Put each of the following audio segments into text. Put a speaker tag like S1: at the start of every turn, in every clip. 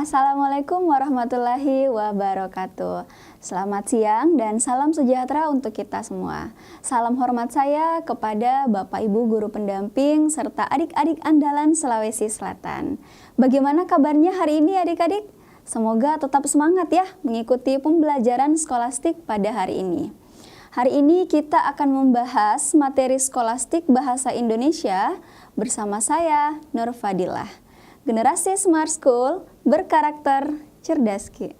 S1: Assalamualaikum warahmatullahi wabarakatuh. Selamat siang dan salam sejahtera untuk kita semua. Salam hormat saya kepada Bapak Ibu guru pendamping serta adik-adik andalan Sulawesi Selatan. Bagaimana kabarnya hari ini adik-adik? Semoga tetap semangat ya mengikuti pembelajaran skolastik pada hari ini. Hari ini kita akan membahas materi skolastik Bahasa Indonesia bersama saya, Nur Fadilah. Generasi Smart School berkarakter cerdas Ki.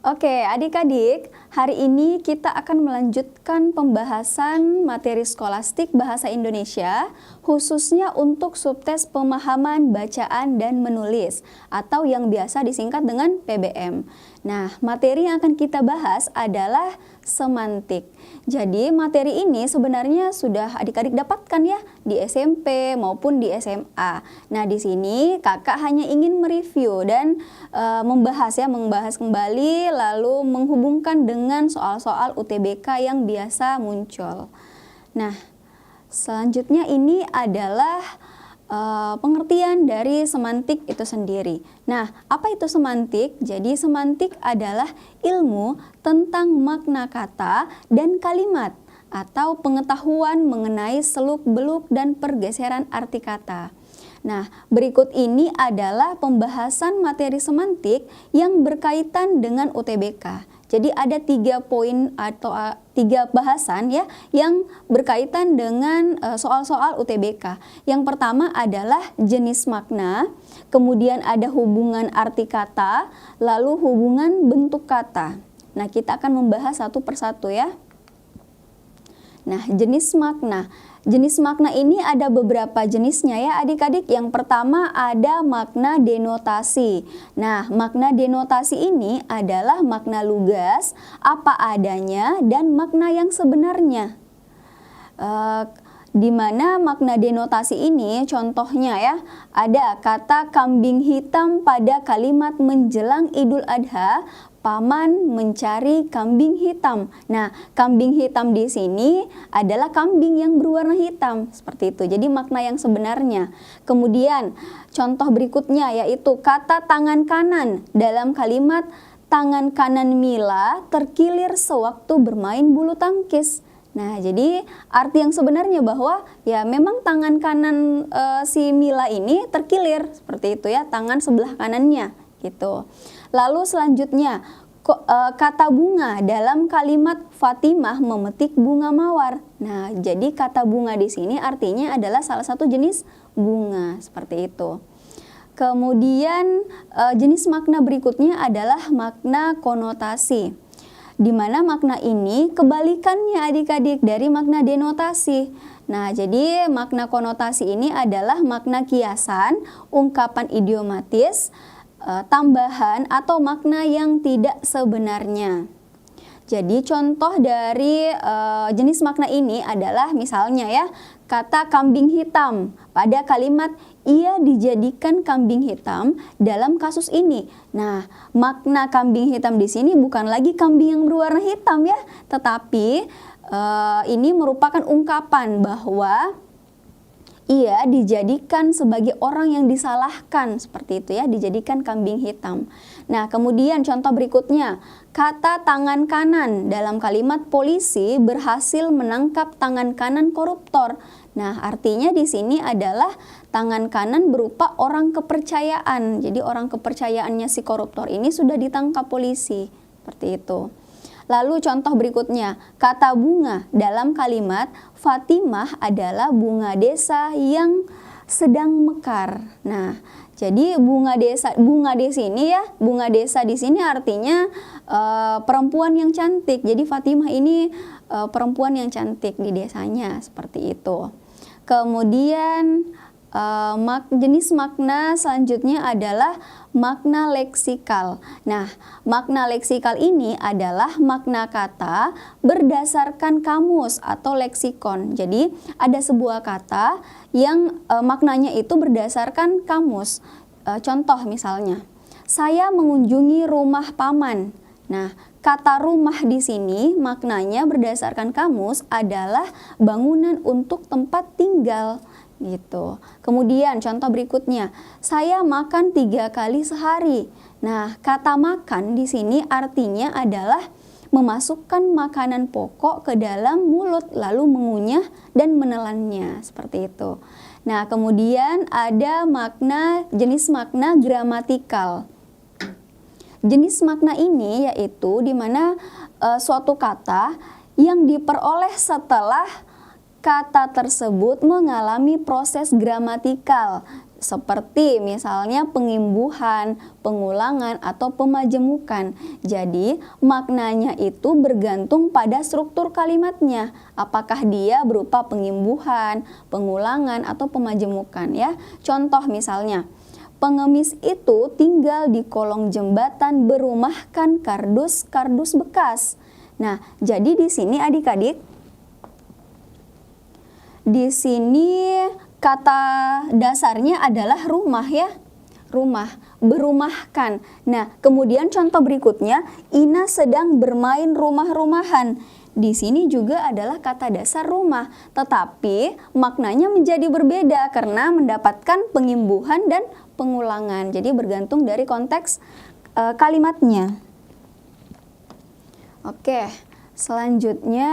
S1: Oke, adik-adik, hari ini kita akan melanjutkan pembahasan materi skolastik Bahasa Indonesia, khususnya untuk subtes pemahaman bacaan dan menulis, atau yang biasa disingkat dengan PBM. Nah, materi yang akan kita bahas adalah semantik. Jadi, materi ini sebenarnya sudah adik-adik dapatkan ya di SMP maupun di SMA. Nah, di sini kakak hanya ingin mereview dan membahas kembali lalu menghubungkan dengan soal-soal UTBK yang biasa muncul. Nah, selanjutnya ini adalah pengertian dari semantik itu sendiri. Nah, apa itu semantik? Jadi semantik adalah ilmu tentang makna kata dan kalimat atau pengetahuan mengenai seluk-beluk dan pergeseran arti kata. Nah, berikut ini adalah pembahasan materi semantik yang berkaitan dengan UTBK. Jadi ada 3 poin atau 3 bahasan ya yang berkaitan dengan soal-soal UTBK. Yang pertama adalah jenis makna, kemudian ada hubungan arti kata, lalu hubungan bentuk kata. Nah, kita akan membahas satu persatu ya. Nah, jenis makna. Jenis makna ini ada beberapa jenisnya ya adik-adik. Yang pertama ada makna denotasi. Nah, makna denotasi ini adalah makna lugas, apa adanya, dan makna yang sebenarnya. Di mana makna denotasi ini contohnya ya, ada kata kambing hitam pada kalimat menjelang Idul Adha, paman mencari kambing hitam. Nah, kambing hitam di sini adalah kambing yang berwarna hitam, seperti itu. Jadi makna yang sebenarnya. Kemudian contoh berikutnya yaitu kata tangan kanan dalam kalimat tangan kanan Mila terkilir sewaktu bermain bulu tangkis. Nah, jadi arti yang sebenarnya bahwa ya memang tangan kanan si Mila ini terkilir seperti itu ya, tangan sebelah kanannya gitu. Lalu selanjutnya kata bunga dalam kalimat Fatimah memetik bunga mawar. Nah, jadi kata bunga di sini artinya adalah salah satu jenis bunga seperti itu. Kemudian jenis makna berikutnya adalah makna konotasi, di mana makna ini kebalikannya adik-adik dari makna denotasi. Nah, jadi makna konotasi ini adalah makna kiasan, ungkapan idiomatis, tambahan atau makna yang tidak sebenarnya. Jadi contoh dari jenis makna ini adalah misalnya ya, kata kambing hitam pada kalimat ia dijadikan kambing hitam dalam kasus ini. Nah, makna kambing hitam di sini bukan lagi kambing yang berwarna hitam ya, tetapi ini merupakan ungkapan bahwa ia dijadikan sebagai orang yang disalahkan, seperti itu ya, dijadikan kambing hitam. Nah, kemudian contoh berikutnya, kata tangan kanan dalam kalimat polisi berhasil menangkap tangan kanan koruptor. Nah, artinya di sini adalah tangan kanan berupa orang kepercayaan. Jadi orang kepercayaannya si koruptor ini sudah ditangkap polisi, seperti itu. Lalu contoh berikutnya, kata bunga dalam kalimat Fatimah adalah bunga desa yang sedang mekar. Nah, jadi bunga di sini ya, bunga desa di sini artinya perempuan yang cantik. Jadi Fatimah ini perempuan yang cantik di desanya, seperti itu. Kemudian jenis makna selanjutnya adalah makna leksikal. Nah, makna leksikal ini adalah makna kata berdasarkan kamus atau leksikon. Jadi, ada sebuah kata yang maknanya itu berdasarkan kamus. Contoh misalnya, saya mengunjungi rumah paman. Nah, kata rumah di sini maknanya berdasarkan kamus adalah bangunan untuk tempat tinggal gitu. Kemudian contoh berikutnya, saya makan 3 kali sehari. Nah, kata makan di sini artinya adalah memasukkan makanan pokok ke dalam mulut lalu mengunyah dan menelannya, seperti itu. Nah, kemudian ada jenis makna gramatikal. Jenis makna ini yaitu di mana suatu kata yang diperoleh setelah kata tersebut mengalami proses gramatikal seperti misalnya pengimbuhan, pengulangan, atau pemajemukan. Jadi maknanya itu bergantung pada struktur kalimatnya. Apakah dia berupa pengimbuhan, pengulangan, atau pemajemukan ya. Contoh misalnya, pengemis itu tinggal di kolong jembatan berumahkan kardus-kardus bekas. Nah, jadi di sini adik-adik, di sini kata dasarnya adalah rumah ya. Rumah, berumahkan. Nah, kemudian contoh berikutnya, Ina sedang bermain rumah-rumahan. Di sini juga adalah kata dasar rumah, tetapi maknanya menjadi berbeda karena mendapatkan pengimbuhan dan pengulangan. Jadi bergantung dari konteks kalimatnya. Oke, selanjutnya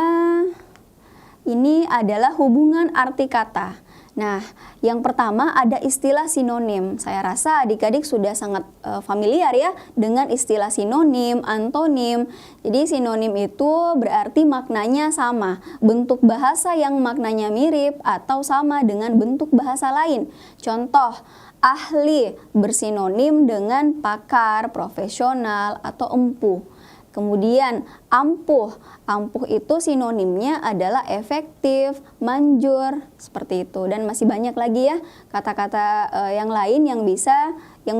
S1: ini adalah hubungan arti kata. Nah, yang pertama ada istilah sinonim. Saya rasa adik-adik sudah sangat familiar ya dengan istilah sinonim, antonim. Jadi sinonim itu berarti maknanya sama, bentuk bahasa yang maknanya mirip atau sama dengan bentuk bahasa lain. Contoh, ahli bersinonim dengan pakar, profesional, atau empuh. Kemudian ampuh, ampuh itu sinonimnya adalah efektif, manjur, seperti itu. Dan masih banyak lagi ya kata-kata yang lain yang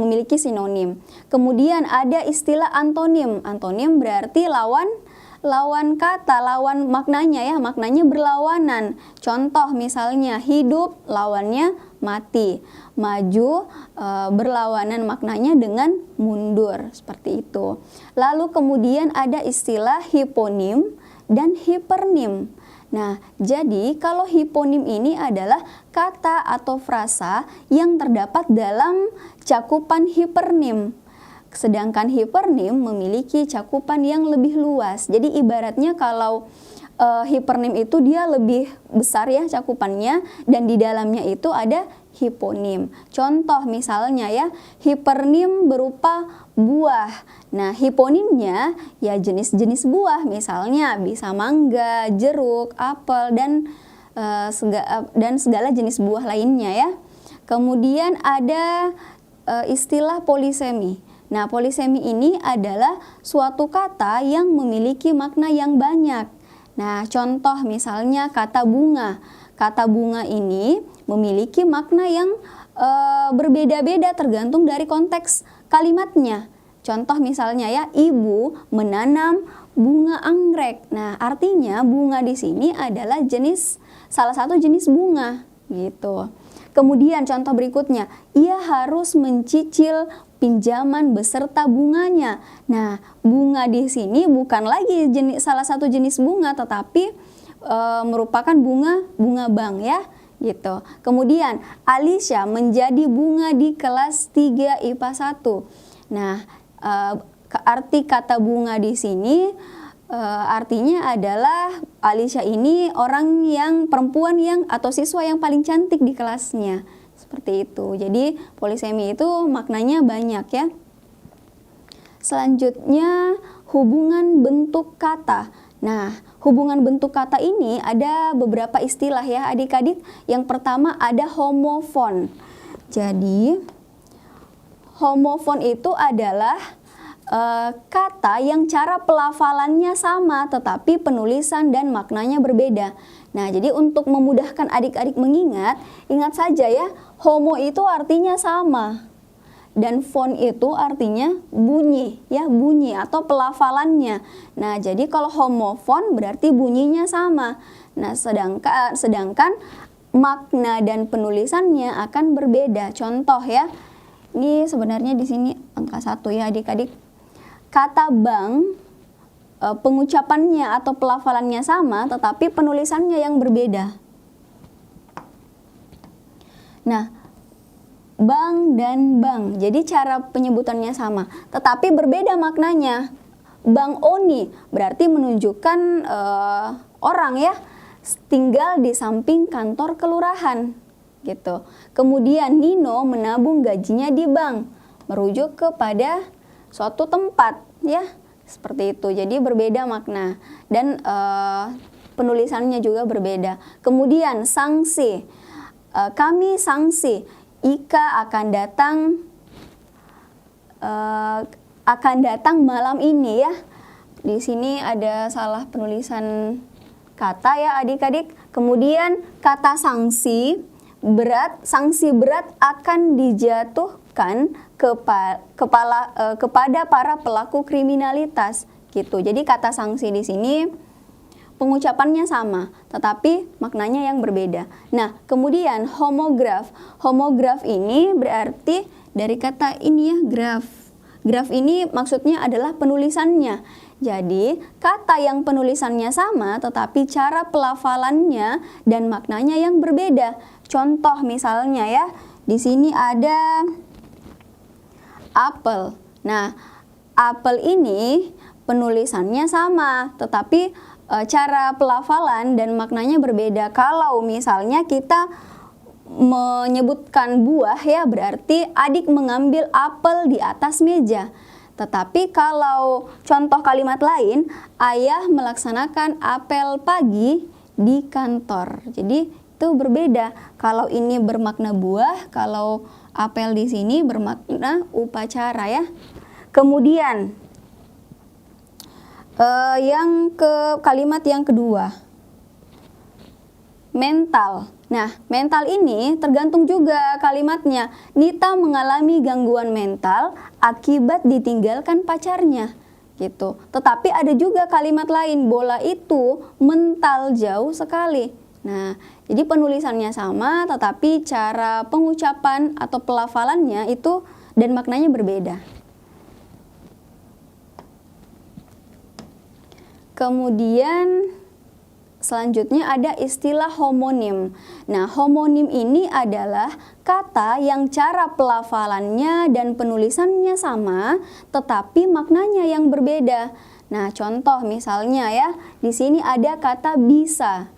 S1: memiliki sinonim. Kemudian ada istilah antonim. Antonim berarti lawan kata, lawan maknanya ya, maknanya berlawanan. Contoh misalnya hidup lawannya mati, maju berlawanan maknanya dengan mundur, seperti itu. Lalu kemudian ada istilah hiponim dan hipernim. Nah, jadi kalau hiponim ini adalah kata atau frasa yang terdapat dalam cakupan hipernim. Sedangkan hipernim memiliki cakupan yang lebih luas. Jadi ibaratnya kalau hipernim itu dia lebih besar ya cakupannya, dan di dalamnya itu ada hiponim. Contoh misalnya ya, hipernim berupa buah. Nah, hiponimnya ya jenis-jenis buah, misalnya bisa mangga, jeruk, apel, dan segala jenis buah lainnya ya. Kemudian ada istilah polisemi. Nah, polisemi ini adalah suatu kata yang memiliki makna yang banyak. Nah, contoh misalnya kata bunga. Kata bunga ini memiliki makna yang berbeda-beda tergantung dari konteks kalimatnya. Contoh misalnya ya, ibu menanam bunga anggrek. Nah, artinya bunga di sini adalah salah satu jenis bunga gitu. Kemudian contoh berikutnya, ia harus mencicil pinjaman beserta bunganya. Nah, bunga di sini bukan lagi salah satu jenis bunga, tetapi merupakan bunga bank ya, gitu. Kemudian Alicia menjadi bunga di kelas 3 IPA 1. Nah, arti kata bunga di sini artinya adalah Alicia ini perempuan atau siswa yang paling cantik di kelasnya. Seperti itu. Jadi polisemi itu maknanya banyak ya. Selanjutnya hubungan bentuk kata. Nah, hubungan bentuk kata ini ada beberapa istilah ya adik-adik. Yang pertama ada homofon. Jadi homofon itu adalah kata yang cara pelafalannya sama tetapi penulisan dan maknanya berbeda. Nah, jadi untuk memudahkan adik-adik mengingat, ingat saja ya, homo itu artinya sama dan fon itu artinya bunyi ya, bunyi atau pelafalannya. Nah, jadi kalau homofon berarti bunyinya sama. Nah, sedangkan makna dan penulisannya akan berbeda. Contoh ya, ini sebenarnya di sini angka 1 ya adik-adik. Kata bank pengucapannya atau pelafalannya sama, tetapi penulisannya yang berbeda. Nah, bang dan bang, jadi cara penyebutannya sama, tetapi berbeda maknanya. Bang Oni berarti menunjukkan orang ya, tinggal di samping kantor kelurahan gitu. Kemudian Nino menabung gajinya di bank, merujuk kepada suatu tempat ya, seperti itu. Jadi berbeda makna dan penulisannya juga berbeda. Kemudian sanksi, kami sanksi Ika akan datang malam ini ya. Di sini ada salah penulisan kata ya adik-adik. Kemudian kata sanksi berat akan dijatuhkan kepada para pelaku kriminalitas gitu. Jadi kata sanksi di sini pengucapannya sama, tetapi maknanya yang berbeda. Nah, kemudian homograf. Homograf ini berarti dari kata ini ya, graf. Graf ini maksudnya adalah penulisannya. Jadi, kata yang penulisannya sama, tetapi cara pelafalannya dan maknanya yang berbeda. Contoh misalnya ya, di sini ada apel. Nah, apel ini penulisannya sama, tetapi cara pelafalan dan maknanya berbeda. Kalau misalnya kita menyebutkan buah ya, berarti adik mengambil apel di atas meja. Tetapi kalau contoh kalimat lain, ayah melaksanakan apel pagi di kantor. Jadi itu berbeda. Kalau ini bermakna buah, kalau apel di sini bermakna upacara ya. Kemudian kalimat yang kedua, mental. Nah, mental ini tergantung juga kalimatnya. Nita mengalami gangguan mental akibat ditinggalkan pacarnya gitu. Tetapi ada juga kalimat lain, bola itu mental jauh sekali. Nah, jadi penulisannya sama, tetapi cara pengucapan atau pelafalannya itu dan maknanya berbeda. Kemudian selanjutnya ada istilah homonim. Nah, homonim ini adalah kata yang cara pelafalannya dan penulisannya sama, tetapi maknanya yang berbeda. Nah, contoh misalnya ya, di sini ada kata bisa.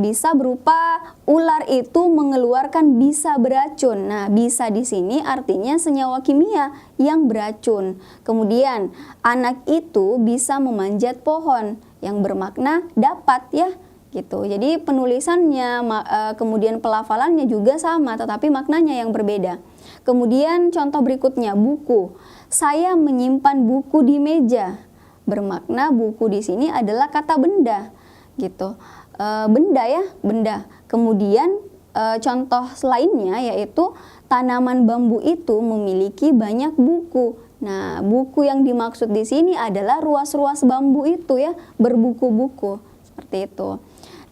S1: Bisa berupa ular itu mengeluarkan bisa beracun. Nah, bisa di sini artinya senyawa kimia yang beracun. Kemudian, anak itu bisa memanjat pohon, yang bermakna dapat ya, gitu. Jadi penulisannya, kemudian pelafalannya juga sama, tetapi maknanya yang berbeda. Kemudian contoh berikutnya, buku. Saya menyimpan buku di meja. Bermakna buku di sini adalah kata benda, gitu. Benda ya, benda. Kemudian contoh lainnya yaitu tanaman bambu itu memiliki banyak buku. Nah, buku yang dimaksud di sini adalah ruas-ruas bambu itu ya, berbuku-buku seperti itu.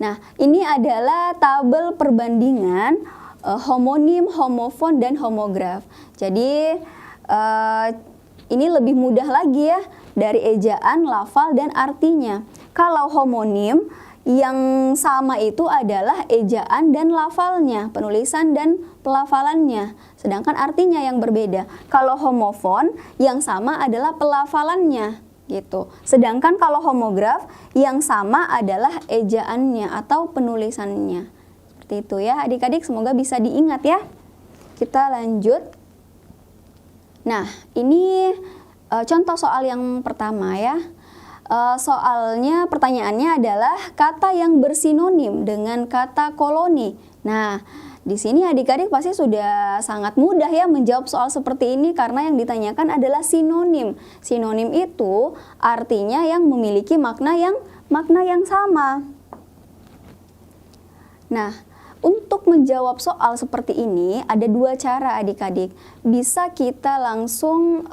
S1: Nah, ini adalah tabel perbandingan homonim, homofon dan homograf. Jadi ini lebih mudah lagi ya dari ejaan, lafal dan artinya. Kalau homonim yang sama itu adalah ejaan dan lafalnya, penulisan dan pelafalannya. Sedangkan artinya yang berbeda. Kalau homofon yang sama adalah pelafalannya gitu. Sedangkan kalau homograf yang sama adalah ejaannya atau penulisannya. Seperti itu ya adik-adik, semoga bisa diingat ya. Kita lanjut. Nah, ini contoh soal yang pertama ya. Soalnya pertanyaannya adalah kata yang bersinonim dengan kata koloni. Nah, di sini adik-adik pasti sudah sangat mudah ya menjawab soal seperti ini karena yang ditanyakan adalah sinonim. Sinonim itu artinya yang memiliki makna yang sama. Nah, untuk menjawab soal seperti ini ada dua cara adik-adik. Bisa kita langsung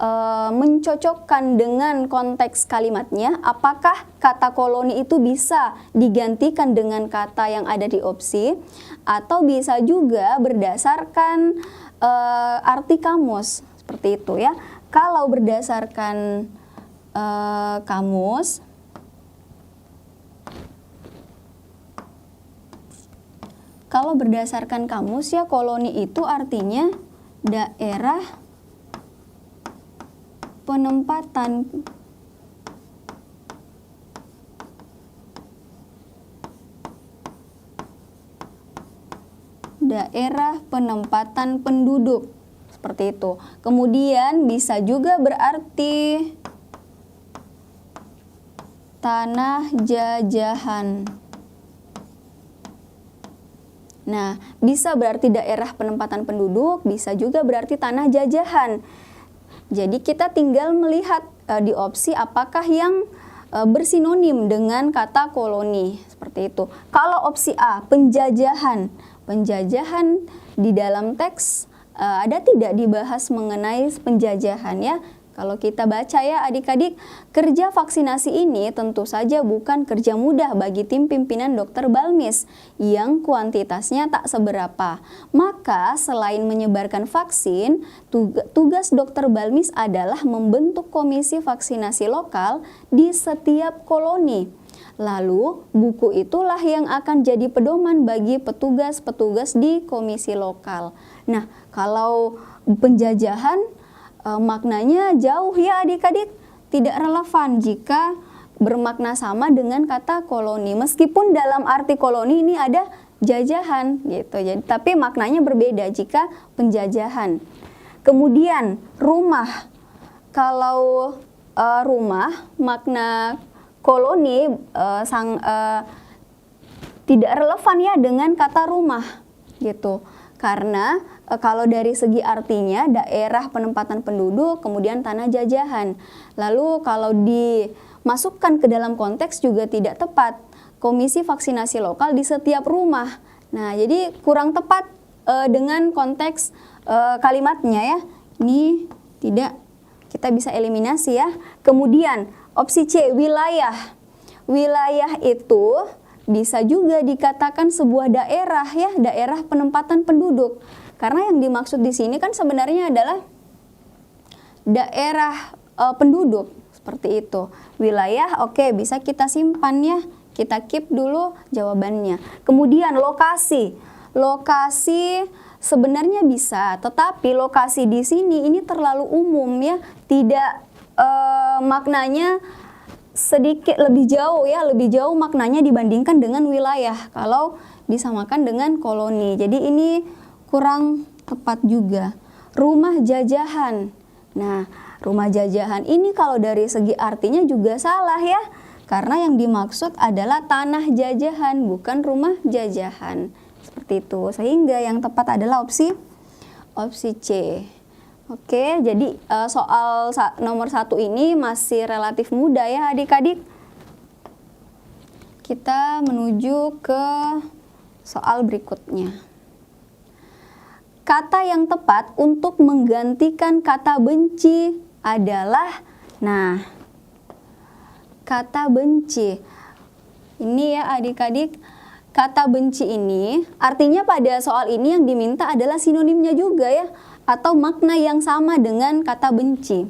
S1: mencocokkan dengan konteks kalimatnya. Apakah kata koloni itu bisa digantikan dengan kata yang ada di opsi, atau bisa juga berdasarkan arti kamus seperti itu ya. Kalau berdasarkan kamus. Kalau berdasarkan kamus ya, koloni itu artinya daerah penempatan penduduk, seperti itu. Kemudian bisa juga berarti tanah jajahan. Nah, bisa berarti daerah penempatan penduduk, bisa juga berarti tanah jajahan. Jadi kita tinggal melihat di opsi apakah yang bersinonim dengan kata koloni, seperti itu. Kalau opsi A, penjajahan. Penjajahan di dalam teks ada tidak dibahas mengenai penjajahan ya? Kalau kita baca ya adik-adik, kerja vaksinasi ini tentu saja bukan kerja mudah bagi tim pimpinan Dr. Balmis yang kuantitasnya tak seberapa. Maka selain menyebarkan vaksin, tugas Dr. Balmis adalah membentuk komisi vaksinasi lokal di setiap koloni. Lalu buku itulah yang akan jadi pedoman bagi petugas-petugas di komisi lokal. Nah, kalau penjajahan maknanya jauh ya adik-adik, tidak relevan jika bermakna sama dengan kata koloni. Meskipun dalam arti koloni ini ada jajahan gitu. Jadi tapi maknanya berbeda jika penjajahan. Kemudian rumah. Kalau rumah makna koloni tidak relevan ya dengan kata rumah gitu. Karena kalau dari segi artinya daerah penempatan penduduk, kemudian tanah jajahan. Lalu kalau dimasukkan ke dalam konteks juga tidak tepat. Komisi vaksinasi lokal di setiap rumah. Nah, jadi kurang tepat dengan konteks kalimatnya ya. Ini tidak, kita bisa eliminasi ya. Kemudian opsi C, wilayah. Wilayah itu bisa juga dikatakan sebuah daerah ya, daerah penempatan penduduk. Karena yang dimaksud di sini kan sebenarnya adalah daerah penduduk, seperti itu. Wilayah, oke, bisa kita simpan ya, kita keep dulu jawabannya. Kemudian lokasi. Lokasi sebenarnya bisa, tetapi lokasi di sini ini terlalu umum ya, tidak maknanya sedikit lebih jauh ya, lebih jauh maknanya dibandingkan dengan wilayah kalau disamakan dengan koloni. Jadi ini kurang tepat juga. Rumah jajahan. Nah, rumah jajahan ini kalau dari segi artinya juga salah ya, karena yang dimaksud adalah tanah jajahan, bukan rumah jajahan. Seperti itu. Sehingga yang tepat adalah opsi C. Oke, jadi soal nomor 1 ini masih relatif mudah ya adik-adik. Kita menuju ke soal berikutnya. Kata yang tepat untuk menggantikan kata benci adalah, nah, kata benci. Ini ya adik-adik, kata benci ini artinya pada soal ini yang diminta adalah sinonimnya juga ya, atau makna yang sama dengan kata benci.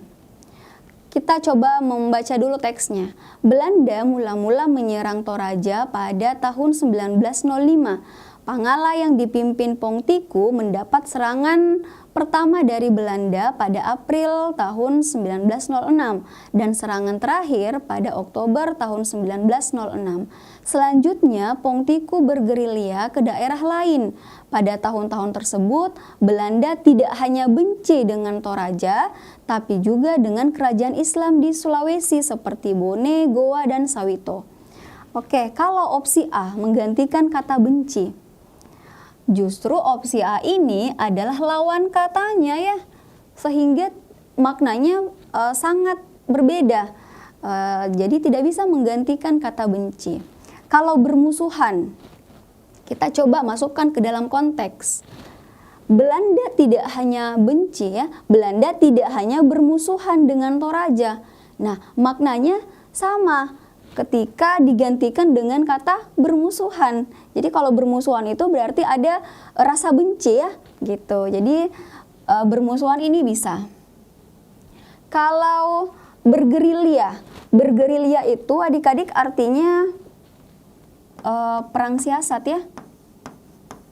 S1: Kita coba membaca dulu teksnya. Belanda mula-mula menyerang Toraja pada tahun 1905. Pangala yang dipimpin Pongtiku mendapat serangan pertama dari Belanda pada April tahun 1906 dan serangan terakhir pada Oktober tahun 1906. Selanjutnya Pongtiku bergerilya ke daerah lain. Pada tahun-tahun tersebut, Belanda tidak hanya benci dengan Toraja, tapi juga dengan kerajaan Islam di Sulawesi seperti Bone, Goa, dan Sawito. Oke, kalau opsi A menggantikan kata benci, justru opsi A ini adalah lawan katanya ya, sehingga maknanya sangat berbeda. Jadi tidak bisa menggantikan kata benci. Kalau bermusuhan, kita coba masukkan ke dalam konteks. Belanda tidak hanya benci ya, Belanda tidak hanya bermusuhan dengan Toraja. Nah, maknanya sama ketika digantikan dengan kata bermusuhan. Jadi kalau bermusuhan itu berarti ada rasa benci ya, gitu. Jadi bermusuhan ini bisa. Kalau bergerilya. Bergerilya itu adik-adik artinya perang siasat ya.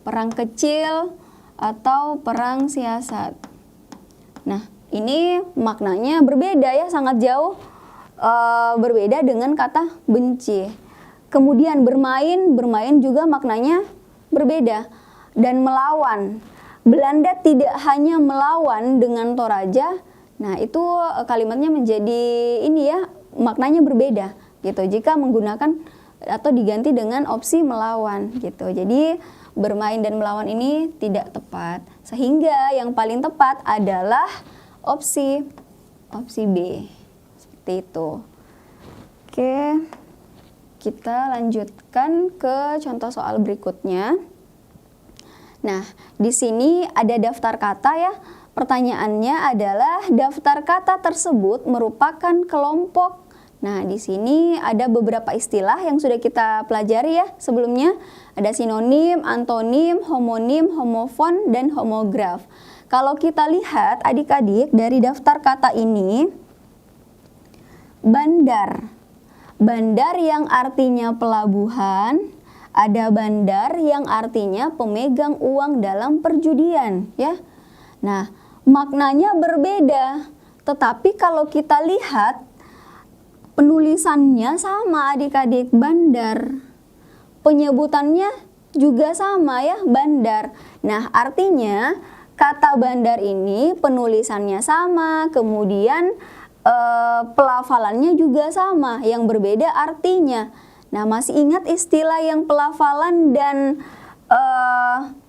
S1: Perang kecil atau perang siasat. Nah, ini maknanya berbeda ya, sangat jauh berbeda dengan kata benci. Kemudian bermain juga maknanya berbeda. Dan melawan. Belanda tidak hanya melawan dengan Toraja. Nah, itu kalimatnya menjadi ini ya, maknanya berbeda gitu jika menggunakan atau diganti dengan opsi melawan gitu. Jadi bermain dan melawan ini tidak tepat. Sehingga yang paling tepat adalah opsi B. Seperti itu. Oke. Kita lanjutkan ke contoh soal berikutnya. Nah, di sini ada daftar kata ya. Pertanyaannya adalah daftar kata tersebut merupakan kelompok. Nah, di sini ada beberapa istilah yang sudah kita pelajari ya sebelumnya. Ada sinonim, antonim, homonim, homofon, dan homograf. Kalau kita lihat adik-adik dari daftar kata ini, bandar. Bandar yang artinya pelabuhan, ada bandar yang artinya pemegang uang dalam perjudian ya. Nah, maknanya berbeda. Tetapi kalau kita lihat penulisannya sama adik-adik, bandar. Penyebutannya juga sama ya, bandar. Nah, artinya kata bandar ini penulisannya sama, kemudian pelafalannya juga sama, yang berbeda artinya. Nah, masih ingat istilah yang pelafalan dan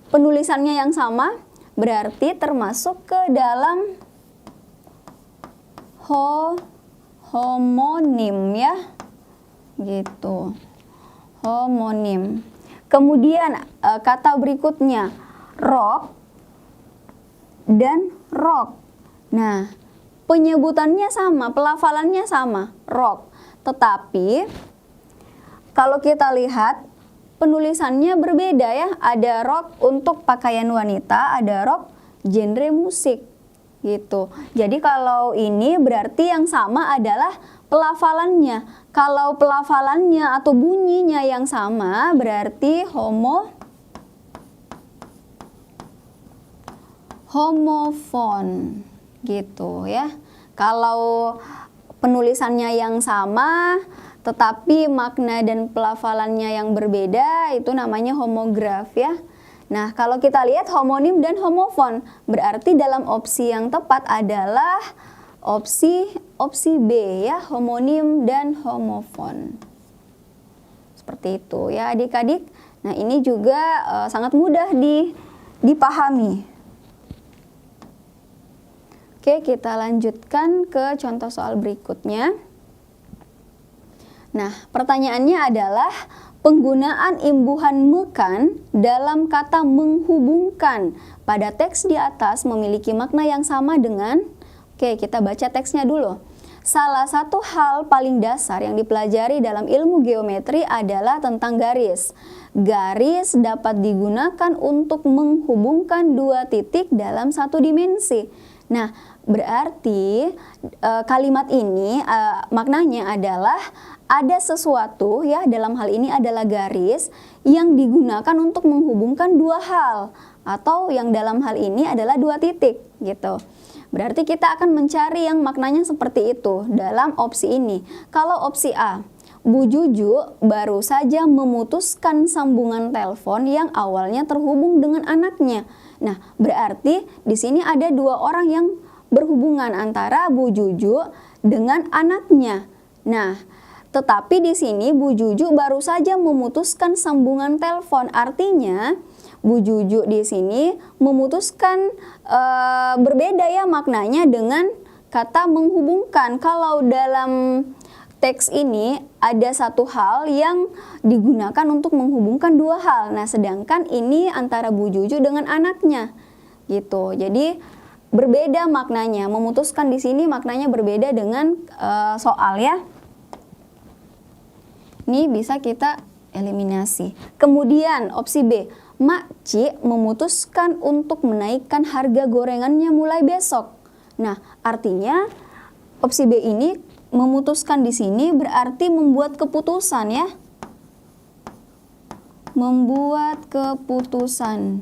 S1: penulisannya yang sama? Berarti termasuk ke dalam homonim ya. Gitu. Homonim. Kemudian kata berikutnya, rok dan rok. Nah, penyebutannya sama, pelafalannya sama, rok. Tetapi kalau kita lihat penulisannya berbeda ya. Ada rok untuk pakaian wanita, ada rok genre musik gitu. Jadi kalau ini berarti yang sama adalah pelafalannya. Kalau pelafalannya atau bunyinya yang sama berarti homofon gitu ya. Kalau penulisannya yang sama tetapi makna dan pelafalannya yang berbeda, itu namanya homograf ya. Nah, kalau kita lihat homonim dan homofon, berarti dalam opsi yang tepat adalah opsi B ya, homonim dan homofon. Seperti itu ya adik-adik. Nah, ini juga sangat mudah dipahami. Oke, kita lanjutkan ke contoh soal berikutnya. Nah, pertanyaannya adalah penggunaan imbuhan mekan dalam kata menghubungkan pada teks di atas memiliki makna yang sama dengan. Oke, kita baca teksnya dulu. Salah satu hal paling dasar yang dipelajari dalam ilmu geometri adalah tentang garis. Garis dapat digunakan untuk menghubungkan dua titik dalam satu dimensi. Nah, berarti kalimat ini maknanya adalah ada sesuatu ya, dalam hal ini adalah garis yang digunakan untuk menghubungkan dua hal, atau yang dalam hal ini adalah dua titik gitu. Berarti kita akan mencari yang maknanya seperti itu dalam opsi ini. Kalau opsi A, Bu Juju baru saja memutuskan sambungan telepon yang awalnya terhubung dengan anaknya. Nah, berarti di sini ada dua orang yang berhubungan antara Bu Juju dengan anaknya. Nah, tetapi di sini Bu Juju baru saja memutuskan sambungan telepon. Artinya Bu Juju di sini memutuskan berbeda ya maknanya dengan kata menghubungkan. Kalau dalam teks ini ada satu hal yang digunakan untuk menghubungkan dua hal. Nah, sedangkan ini antara Bu Juju dengan anaknya. Gitu. Jadi berbeda maknanya. Memutuskan di sini maknanya berbeda dengan soal ya. Ini bisa kita eliminasi. Kemudian opsi B, Makci memutuskan untuk menaikkan harga gorengannya mulai besok. Nah, artinya opsi B ini memutuskan di sini berarti membuat keputusan ya. Membuat keputusan.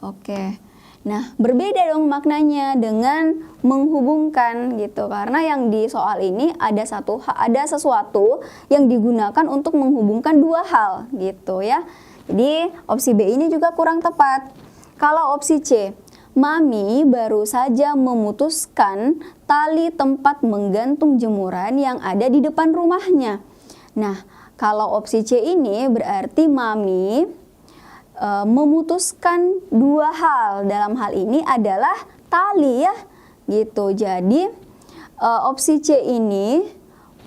S1: Oke. Nah, berbeda dong maknanya dengan menghubungkan gitu. Karena yang di soal ini ada sesuatu yang digunakan untuk menghubungkan dua hal gitu ya. Jadi, opsi B ini juga kurang tepat. Kalau opsi C, Mami baru saja memutuskan tali tempat menggantung jemuran yang ada di depan rumahnya. Nah, kalau opsi C ini berarti Mami memutuskan dua hal. Dalam hal ini adalah tali ya gitu. Jadi opsi C ini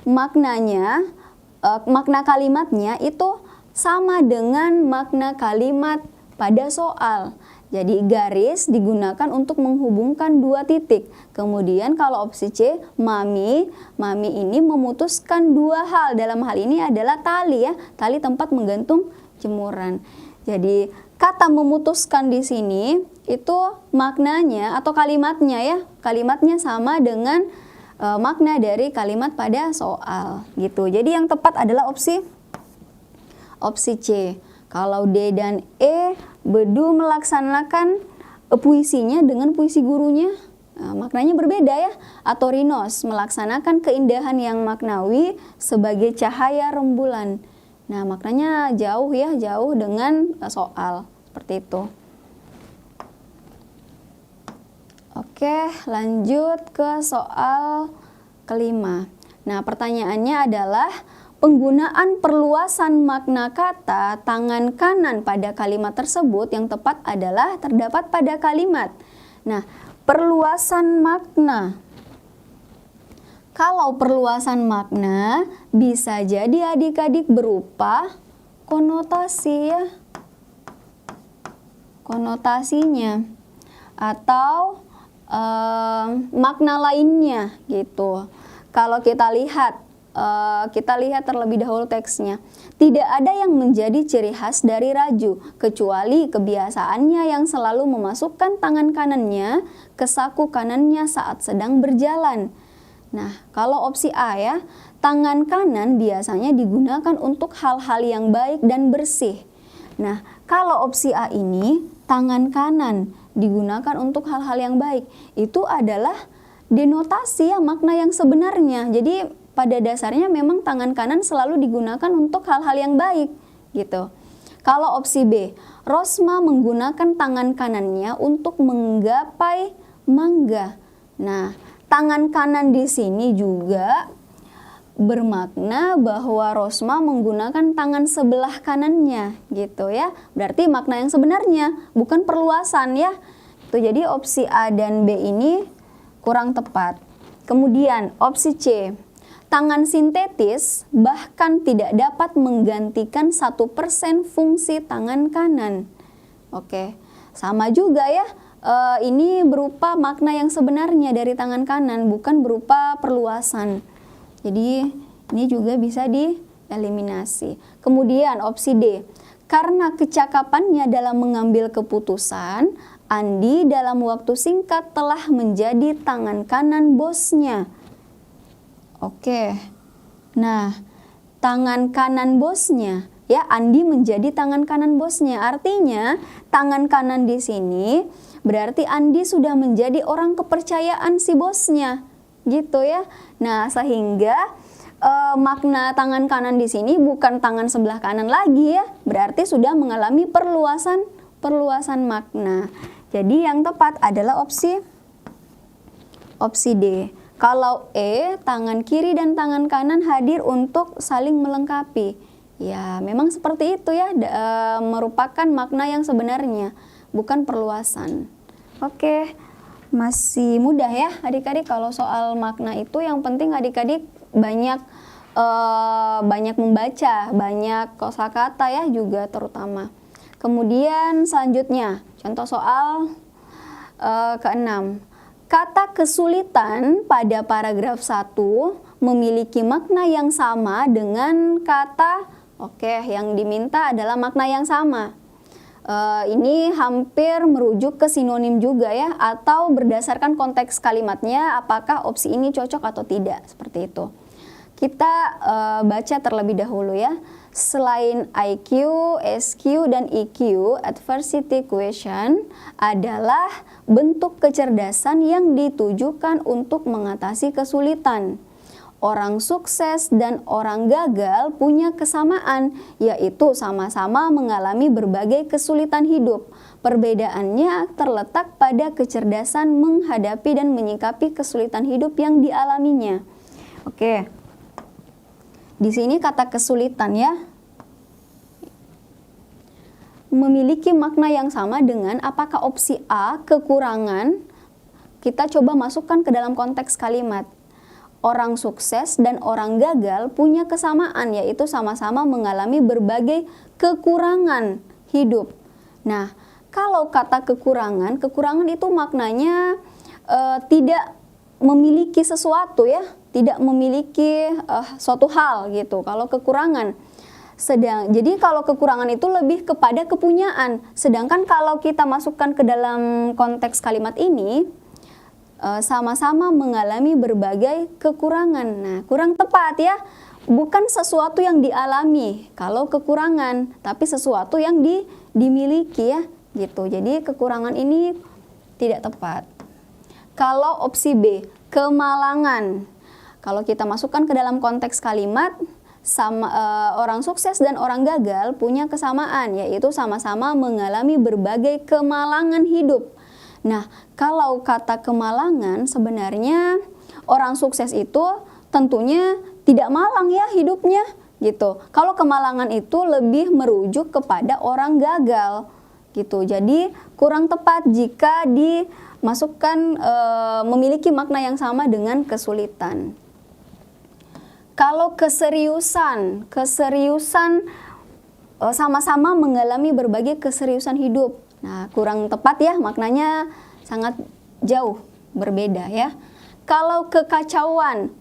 S1: maknanya makna kalimatnya itu sama dengan makna kalimat pada soal. Jadi garis digunakan untuk menghubungkan dua titik. Kemudian kalau opsi C, Mami ini memutuskan dua hal. Dalam hal ini adalah tali ya, tali tempat menggantung jemuran. Jadi kata memutuskan di sini itu maknanya atau kalimatnya ya, kalimatnya sama dengan makna dari kalimat pada soal gitu. Jadi yang tepat adalah opsi C. Kalau D dan E, Bedu melaksanakan puisinya dengan puisi gurunya. Nah, maknanya berbeda ya. Atau Rinos melaksanakan keindahan yang maknawi sebagai cahaya rembulan. Nah, maknanya jauh ya, jauh dengan soal seperti itu. Oke, lanjut ke soal kelima. Nah, pertanyaannya adalah penggunaan perluasan makna kata tangan kanan pada kalimat tersebut yang tepat adalah terdapat pada kalimat. Nah, perluasan makna. Kalau perluasan makna bisa jadi adik-adik berupa konotasi ya. Konotasinya atau makna lainnya gitu. Kalau kita lihat terlebih dahulu teksnya. Tidak ada yang menjadi ciri khas dari Raju kecuali kebiasaannya yang selalu memasukkan tangan kanannya ke saku kanannya saat sedang berjalan. Nah, kalau opsi A ya, tangan kanan biasanya digunakan untuk hal-hal yang baik dan bersih. Nah, kalau opsi A ini, tangan kanan digunakan untuk hal-hal yang baik. Itu adalah denotasi ya, makna yang sebenarnya. Jadi, pada dasarnya memang tangan kanan selalu digunakan untuk hal-hal yang baik gitu. Kalau opsi B, Rosma menggunakan tangan kanannya untuk menggapai mangga. Nah, tangan kanan di sini juga bermakna bahwa Rosma menggunakan tangan sebelah kanannya gitu ya. Berarti makna yang sebenarnya, bukan perluasan ya. Tuh, jadi opsi A dan B ini kurang tepat. Kemudian opsi C, tangan sintetis bahkan tidak dapat menggantikan 1% fungsi tangan kanan. Oke, sama juga ya. Ini berupa makna yang sebenarnya dari tangan kanan, bukan berupa perluasan. Jadi ini juga bisa dieliminasi. Kemudian opsi D, karena kecakapannya dalam mengambil keputusan, Andi dalam waktu singkat telah menjadi tangan kanan bosnya. Oke, nah tangan kanan bosnya ya, Andi menjadi tangan kanan bosnya. Artinya tangan kanan di sini berarti Andi sudah menjadi orang kepercayaan si bosnya, gitu ya. Nah, sehingga makna tangan kanan di sini bukan tangan sebelah kanan lagi ya, berarti sudah mengalami perluasan makna. Jadi yang tepat adalah opsi D. Kalau E, tangan kiri dan tangan kanan hadir untuk saling melengkapi. Ya, memang seperti itu ya, merupakan makna yang sebenarnya, bukan perluasan. Oke, masih mudah ya adik-adik kalau soal makna itu. Yang penting adik-adik banyak membaca, banyak kosakata ya juga terutama. Kemudian selanjutnya, contoh soal ke-6. Kata kesulitan pada paragraf 1 memiliki makna yang sama dengan kata, yang diminta adalah makna yang sama. Ini hampir merujuk ke sinonim juga ya, atau berdasarkan konteks kalimatnya apakah opsi ini cocok atau tidak, seperti itu. Kita baca terlebih dahulu ya. Selain IQ, SQ, dan EQ, adversity question adalah bentuk kecerdasan yang ditujukan untuk mengatasi kesulitan. Orang sukses dan orang gagal punya kesamaan, yaitu sama-sama mengalami berbagai kesulitan hidup. Perbedaannya terletak pada kecerdasan menghadapi dan menyikapi kesulitan hidup yang dialaminya. Oke. Di sini kata kesulitan ya, memiliki makna yang sama dengan apakah opsi A, kekurangan. Kita coba masukkan ke dalam konteks kalimat. Orang sukses dan orang gagal punya kesamaan, yaitu sama-sama mengalami berbagai kekurangan hidup. Nah, kalau kata kekurangan itu maknanya tidak memiliki sesuatu ya, tidak memiliki suatu hal gitu. Kalau kekurangan, jadi kalau kekurangan itu lebih kepada kepunyaan. Sedangkan kalau kita masukkan ke dalam konteks kalimat ini, sama-sama mengalami berbagai kekurangan. Nah, kurang tepat ya. Bukan sesuatu yang dialami kalau kekurangan, tapi sesuatu yang dimiliki ya, gitu. Jadi kekurangan ini tidak tepat. Kalau opsi B, kemalangan. Kalau kita masukkan ke dalam konteks kalimat, orang sukses dan orang gagal punya kesamaan, yaitu sama-sama mengalami berbagai kemalangan hidup. Nah, kalau kata kemalangan, sebenarnya orang sukses itu tentunya tidak malang ya hidupnya gitu. Kalau kemalangan itu lebih merujuk kepada orang gagal gitu. Jadi kurang tepat jika dimasukkan memiliki makna yang sama dengan kesulitan. Kalau keseriusan sama-sama mengalami berbagai keseriusan hidup. Nah, kurang tepat ya, maknanya sangat jauh berbeda ya. Kalau kekacauan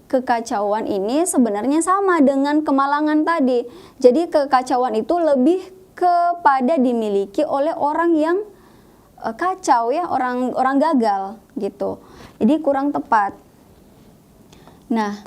S1: ini sebenarnya sama dengan kemalangan tadi. Jadi kekacauan itu lebih kepada dimiliki oleh orang yang kacau ya, orang gagal gitu. Jadi kurang tepat. Nah,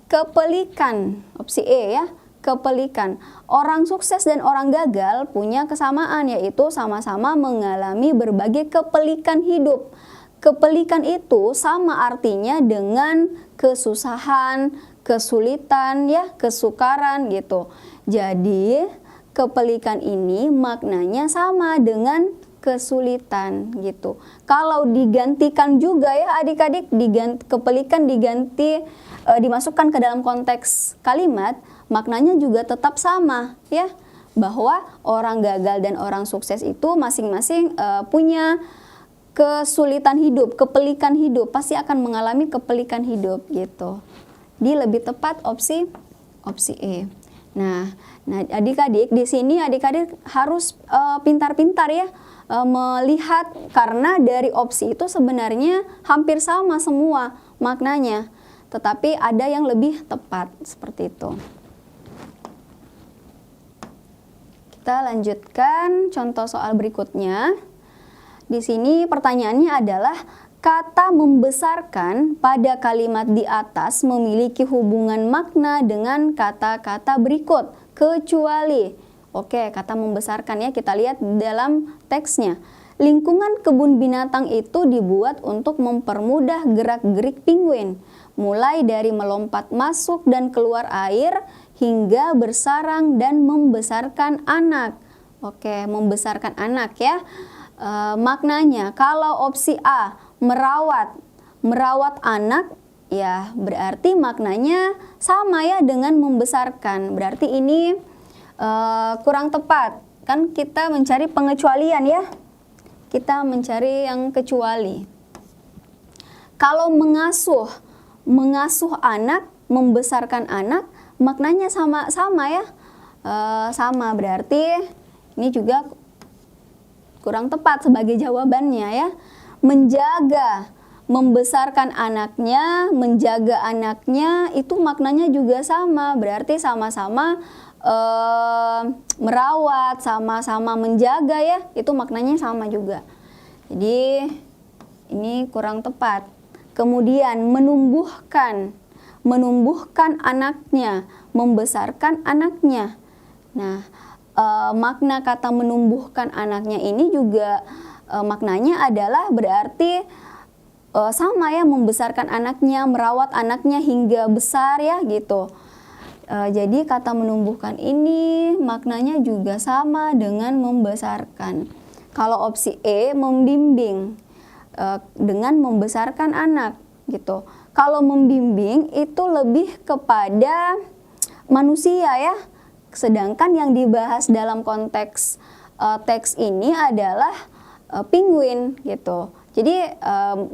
S1: kepelikan, opsi E ya. Kepelikan. Orang sukses dan orang gagal punya kesamaan, yaitu sama-sama mengalami berbagai kepelikan hidup. Kepelikan itu sama artinya dengan kesusahan, kesulitan ya, kesukaran gitu. Jadi kepelikan ini maknanya sama dengan kesulitan gitu. Kalau digantikan juga ya adik-adik, kepelikan dimasukkan ke dalam konteks kalimat, maknanya juga tetap sama ya, bahwa orang gagal dan orang sukses itu masing-masing punya kesulitan hidup, kepelikan hidup, pasti akan mengalami kepelikan hidup gitu. Lebih tepat opsi E. Nah adik-adik di sini adik-adik harus pintar-pintar ya melihat, karena dari opsi itu sebenarnya hampir sama semua maknanya, tetapi ada yang lebih tepat seperti itu. Kita lanjutkan contoh soal berikutnya. Di sini pertanyaannya adalah kata membesarkan pada kalimat di atas memiliki hubungan makna dengan kata-kata berikut, kecuali. Oke, kata membesarkan ya, kita lihat dalam teksnya. Lingkungan kebun binatang itu dibuat untuk mempermudah gerak-gerik penguin, mulai dari melompat masuk dan keluar air hingga bersarang dan membesarkan anak. Oke, membesarkan anak ya. Maknanya kalau opsi A merawat anak ya, berarti maknanya sama ya dengan membesarkan. Berarti ini kurang tepat. Kan kita mencari pengecualian ya. Kita mencari yang kecuali. Kalau mengasuh anak, membesarkan anak, maknanya sama ya. Sama, berarti ini juga kurang tepat sebagai jawabannya ya. Membesarkan anaknya, menjaga anaknya, itu maknanya juga sama, berarti sama-sama merawat, sama-sama menjaga ya, itu maknanya sama juga. Jadi ini kurang tepat. Kemudian menumbuhkan anaknya, membesarkan anaknya. Nah, makna kata menumbuhkan anaknya ini juga maknanya adalah berarti sama ya, membesarkan anaknya, merawat anaknya hingga besar ya gitu. Jadi kata menumbuhkan ini maknanya juga sama dengan membesarkan. Kalau opsi E, membimbing dengan membesarkan anak gitu. Kalau membimbing itu lebih kepada manusia ya, sedangkan yang dibahas dalam konteks teks ini adalah penguin gitu. Jadi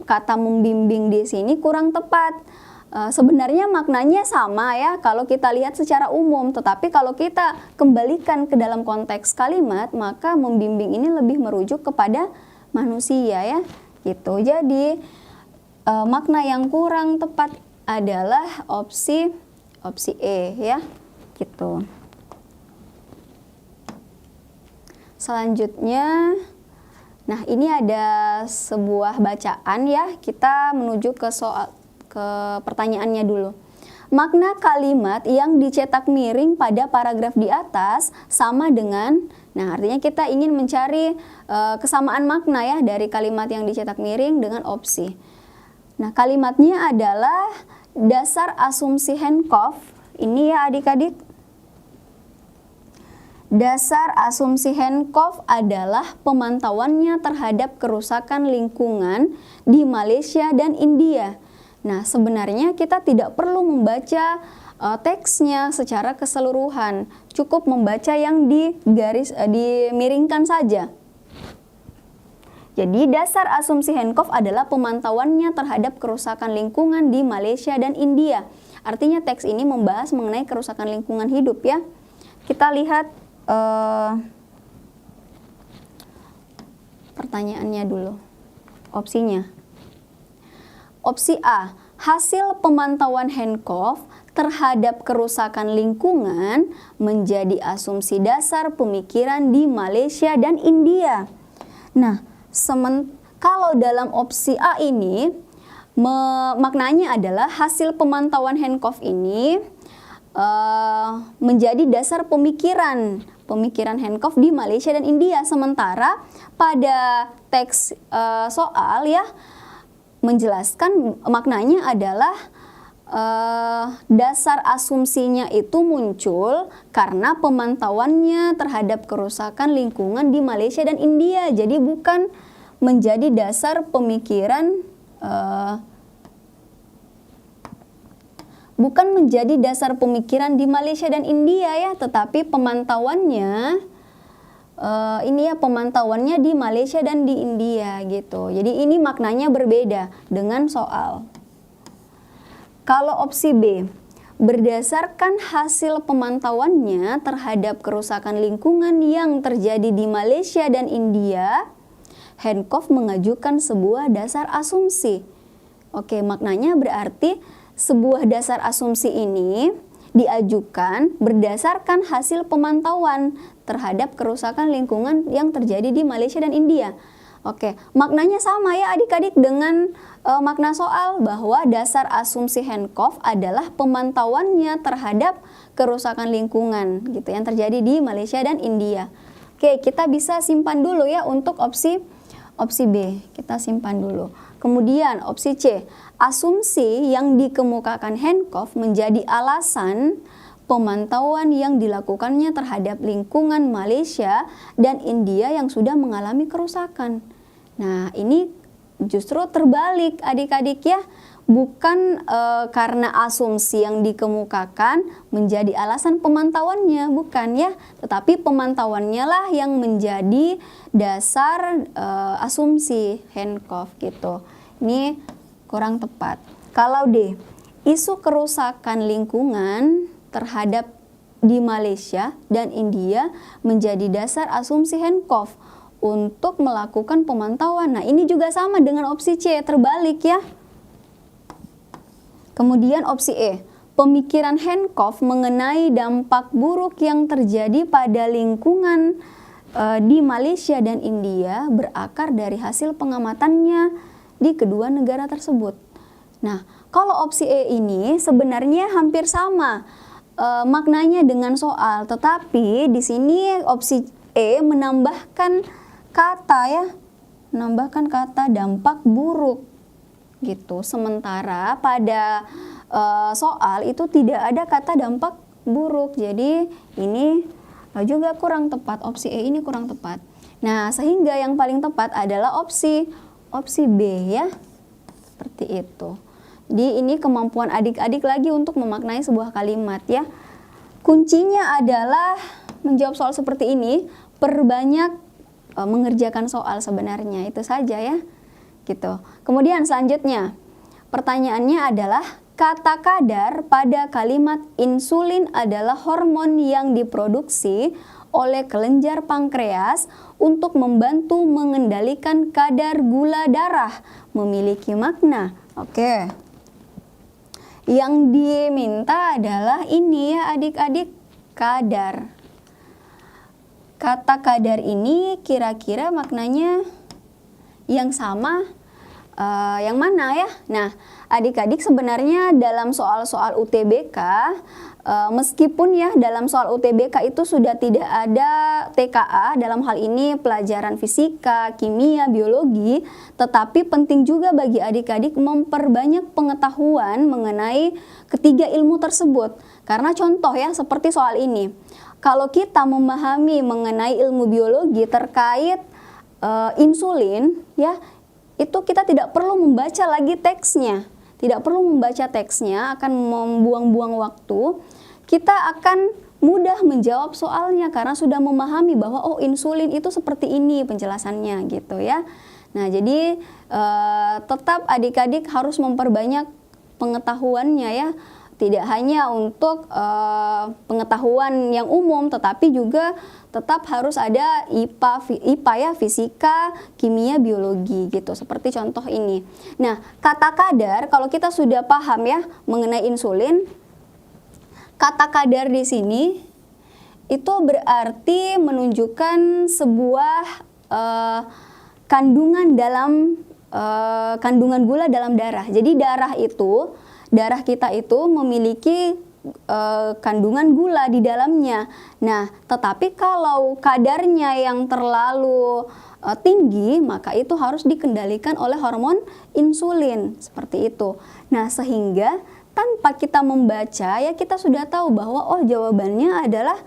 S1: kata membimbing di sini kurang tepat. Sebenarnya maknanya sama ya kalau kita lihat secara umum, tetapi kalau kita kembalikan ke dalam konteks kalimat, maka membimbing ini lebih merujuk kepada manusia ya gitu. Jadi makna yang kurang tepat adalah opsi E ya gitu. Selanjutnya, nah ini ada sebuah bacaan ya, kita menuju ke pertanyaannya dulu. Makna kalimat yang dicetak miring pada paragraf di atas sama dengan, nah artinya kita ingin mencari kesamaan makna ya dari kalimat yang dicetak miring dengan opsi. Nah, kalimatnya adalah dasar asumsi Hancock. Ini ya adik-adik. Dasar asumsi Hancock adalah pemantauannya terhadap kerusakan lingkungan di Malaysia dan India. Nah, sebenarnya kita tidak perlu membaca teksnya secara keseluruhan. Cukup membaca yang dimiringkan saja. Jadi dasar asumsi Hancock adalah pemantauannya terhadap kerusakan lingkungan di Malaysia dan India. Artinya teks ini membahas mengenai kerusakan lingkungan hidup ya. Kita lihat pertanyaannya dulu. Opsinya. Opsi A, hasil pemantauan Hancock terhadap kerusakan lingkungan menjadi asumsi dasar pemikiran di Malaysia dan India. Nah, kalau dalam opsi A ini maknanya adalah hasil pemantauan Hancock ini menjadi dasar pemikiran Hancock di Malaysia dan India. Sementara pada teks soal ya menjelaskan maknanya adalah dasar asumsinya itu muncul karena pemantauannya terhadap kerusakan lingkungan di Malaysia dan India. Jadi bukan menjadi dasar pemikiran, bukan menjadi dasar pemikiran di Malaysia dan India ya, tetapi pemantauannya ini ya, pemantauannya di Malaysia dan di India gitu. Jadi ini maknanya berbeda dengan soal. Kalau opsi B, berdasarkan hasil pemantauannya terhadap kerusakan lingkungan yang terjadi di Malaysia dan India, Hancock mengajukan sebuah dasar asumsi. Oke, maknanya berarti sebuah dasar asumsi ini diajukan berdasarkan hasil pemantauan terhadap kerusakan lingkungan yang terjadi di Malaysia dan India. Oke, maknanya sama ya adik-adik dengan makna soal, bahwa dasar asumsi Hancock adalah pemantauannya terhadap kerusakan lingkungan gitu yang terjadi di Malaysia dan India. Oke, kita bisa simpan dulu ya untuk opsi B, kita simpan dulu. Kemudian opsi C, asumsi yang dikemukakan Hancock menjadi alasan pemantauan yang dilakukannya terhadap lingkungan Malaysia dan India yang sudah mengalami kerusakan. Nah, ini justru terbalik adik-adik ya, bukan karena asumsi yang dikemukakan menjadi alasan pemantauannya, bukan ya, tetapi pemantauannya lah yang menjadi dasar asumsi Hancock gitu. Ini kurang tepat. Kalau D, isu kerusakan lingkungan terhadap di Malaysia dan India menjadi dasar asumsi Hancock untuk melakukan pemantauan. Nah, ini juga sama dengan opsi C, terbalik ya. Kemudian opsi E, Pemikiran Hancock mengenai dampak buruk yang terjadi pada lingkungan di Malaysia dan India berakar dari hasil pengamatannya di kedua negara tersebut. Nah, kalau opsi E ini sebenarnya hampir sama maknanya dengan soal, tetapi di sini opsi E menambahkan kata dampak buruk gitu. Sementara pada soal itu tidak ada kata dampak buruk. Jadi ini juga kurang tepat, opsi E ini kurang tepat. Nah, sehingga yang paling tepat adalah opsi B ya. Seperti itu. Di ini kemampuan adik-adik lagi untuk memaknai sebuah kalimat ya. Kuncinya adalah menjawab soal seperti ini, perbanyak mengerjakan soal sebenarnya. Itu saja ya. Gitu. Kemudian selanjutnya, pertanyaannya adalah kata kadar pada kalimat insulin adalah hormon yang diproduksi oleh kelenjar pankreas untuk membantu mengendalikan kadar gula darah, memiliki makna. Oke. Yang diminta adalah ini ya adik-adik, kadar. Kata kadar ini kira-kira maknanya yang sama yang mana ya? Nah, adik-adik sebenarnya dalam soal-soal UTBK, meskipun ya dalam soal UTBK itu sudah tidak ada TKA, dalam hal ini pelajaran fisika, kimia, biologi, tetapi penting juga bagi adik-adik memperbanyak pengetahuan mengenai ketiga ilmu tersebut. Karena contoh ya, seperti soal ini, kalau kita memahami mengenai ilmu biologi terkait insulin ya, itu kita tidak perlu membaca lagi teksnya, akan membuang-buang waktu. Kita akan mudah menjawab soalnya karena sudah memahami bahwa oh insulin itu seperti ini penjelasannya gitu ya. Nah, jadi tetap adik-adik harus memperbanyak pengetahuannya ya. Tidak hanya untuk pengetahuan yang umum, tetapi juga tetap harus ada IPA ya, fisika, kimia, biologi gitu. Seperti contoh ini. Nah, kata kadar kalau kita sudah paham ya mengenai insulin, kata kadar di sini itu berarti menunjukkan sebuah kandungan gula dalam darah. Jadi darah kita itu memiliki kandungan gula di dalamnya. Nah, tetapi kalau kadarnya yang terlalu tinggi, maka itu harus dikendalikan oleh hormon insulin, seperti itu. Nah, sehingga tanpa kita membaca ya kita sudah tahu bahwa oh jawabannya adalah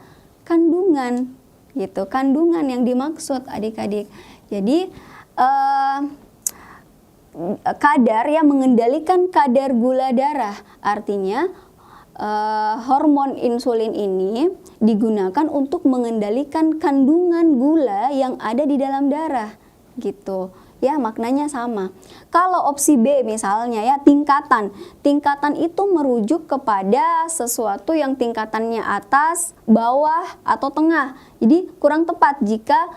S1: kandungan gitu. Kandungan yang dimaksud adik-adik. Jadi kadar yang mengendalikan kadar gula darah, artinya hormon insulin ini digunakan untuk mengendalikan kandungan gula yang ada di dalam darah gitu ya, maknanya sama. Kalau opsi B misalnya ya, tingkatan itu merujuk kepada sesuatu yang tingkatannya atas, bawah, atau tengah. Jadi kurang tepat jika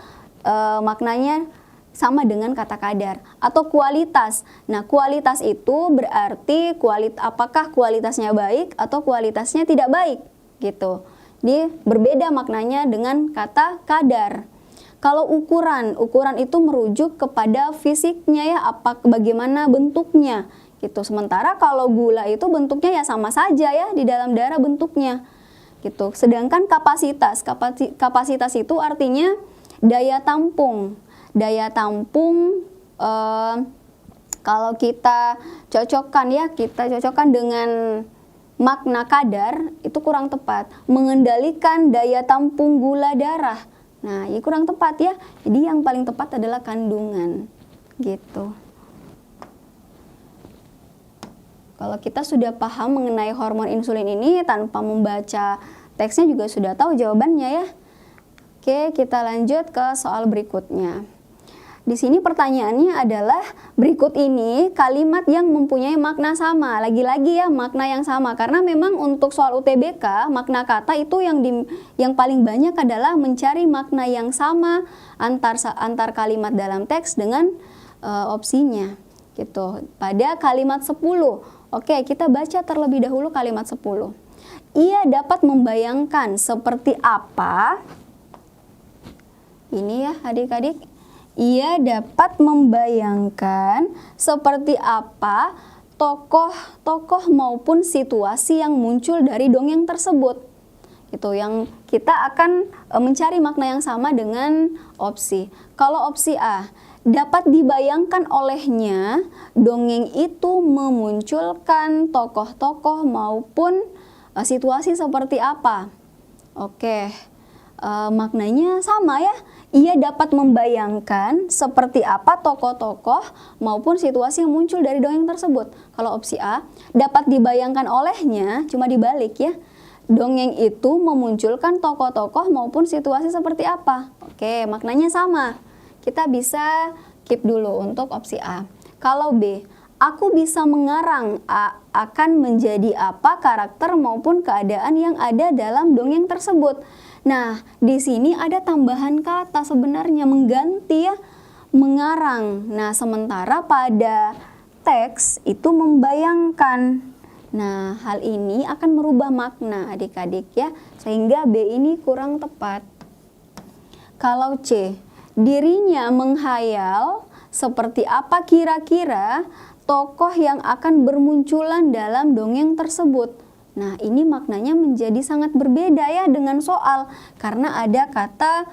S1: maknanya sama dengan kata kadar. Atau kualitas. Nah, kualitas itu berarti apakah kualitasnya baik atau kualitasnya tidak baik gitu. Jadi berbeda maknanya dengan kata kadar. Kalau ukuran itu merujuk kepada fisiknya ya, bagaimana bentuknya gitu. Sementara kalau gula itu bentuknya ya sama saja ya di dalam darah bentuknya gitu. Sedangkan kapasitas itu artinya daya tampung. Kalau kita cocokkan dengan makna kadar itu kurang tepat, mengendalikan daya tampung gula darah. Nah, ini kurang tepat ya. Jadi yang paling tepat adalah kandungan gitu. Kalau kita sudah paham mengenai hormon insulin ini tanpa membaca teksnya juga sudah tahu jawabannya ya. Oke, kita lanjut ke soal berikutnya. Di sini pertanyaannya adalah berikut ini kalimat yang mempunyai makna sama. Lagi-lagi ya makna yang sama, karena memang untuk soal UTBK makna kata itu yang paling banyak adalah mencari makna yang sama antar kalimat dalam teks dengan opsinya gitu. Pada kalimat 10, Oke, kita baca terlebih dahulu kalimat 10. Ia dapat membayangkan seperti apa. Ini ya adik-adik. Ia dapat membayangkan seperti apa tokoh-tokoh maupun situasi yang muncul dari dongeng tersebut. Itu yang kita akan mencari makna yang sama dengan opsi. Kalau opsi A, dapat dibayangkan olehnya dongeng itu memunculkan tokoh-tokoh maupun situasi seperti apa. Oke, maknanya sama ya. Ia dapat membayangkan seperti apa tokoh-tokoh maupun situasi yang muncul dari dongeng tersebut. Kalau opsi A, dapat dibayangkan olehnya, cuma dibalik ya. Dongeng itu memunculkan tokoh-tokoh maupun situasi seperti apa. Oke, maknanya sama. Kita bisa keep dulu untuk opsi A. Kalau B, aku bisa mengarang akan menjadi apa karakter maupun keadaan yang ada dalam dongeng tersebut. Nah, di sini ada tambahan kata sebenarnya mengganti ya, mengarang. Nah, sementara pada teks itu membayangkan. Nah, hal ini akan merubah makna adik-adik ya, sehingga B ini kurang tepat. Kalau C, dirinya menghayal seperti apa kira-kira tokoh yang akan bermunculan dalam dongeng tersebut. Nah, ini maknanya menjadi sangat berbeda ya dengan soal, karena ada kata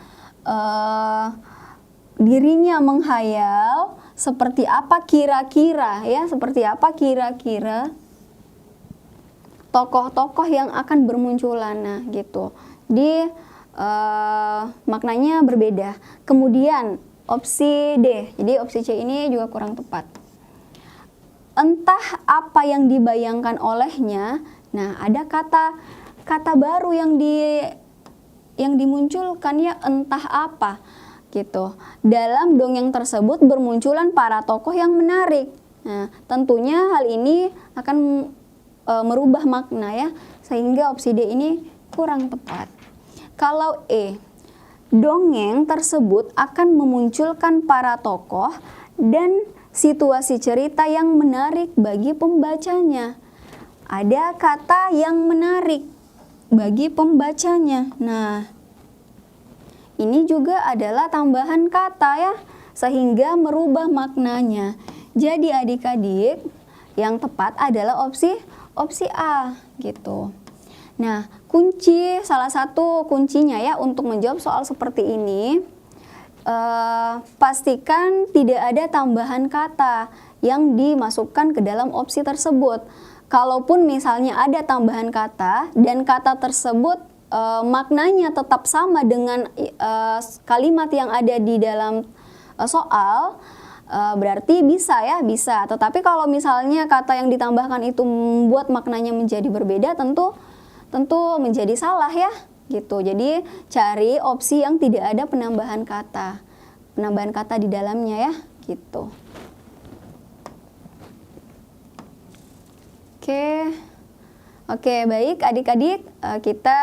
S1: dirinya menghayal seperti apa kira-kira ya, seperti apa kira-kira tokoh-tokoh yang akan bermunculan. Nah, gitu. Maknanya berbeda. Kemudian opsi D, jadi opsi C ini juga kurang tepat. Entah apa yang dibayangkan olehnya. Nah, ada kata baru yang dimunculkan ya, entah apa gitu. Dalam dongeng tersebut bermunculan para tokoh yang menarik. Nah, tentunya hal ini akan merubah makna ya, sehingga opsi D ini kurang tepat. Kalau E, dongeng tersebut akan memunculkan para tokoh dan situasi cerita yang menarik bagi pembacanya. Ada kata yang menarik bagi pembacanya. Nah, ini juga adalah tambahan kata ya, sehingga merubah maknanya. Jadi adik-adik, yang tepat adalah opsi A gitu. Nah, salah satu kuncinya ya untuk menjawab soal seperti ini, pastikan tidak ada tambahan kata yang dimasukkan ke dalam opsi tersebut. Kalaupun misalnya ada tambahan kata dan kata tersebut maknanya tetap sama dengan kalimat yang ada di dalam soal, berarti bisa ya, bisa. Tetapi kalau misalnya kata yang ditambahkan itu membuat maknanya menjadi berbeda, tentu menjadi salah ya, gitu. Jadi cari opsi yang tidak ada penambahan kata di dalamnya ya, gitu. Oke, baik adik-adik, kita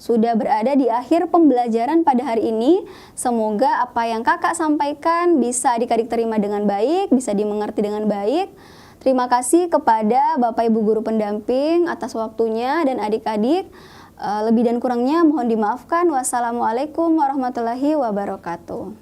S1: sudah berada di akhir pembelajaran pada hari ini. Semoga apa yang kakak sampaikan bisa adik-adik terima dengan baik, bisa dimengerti dengan baik. Terima kasih kepada Bapak Ibu Guru Pendamping atas waktunya, dan adik-adik lebih dan kurangnya mohon dimaafkan. Wassalamualaikum warahmatullahi wabarakatuh.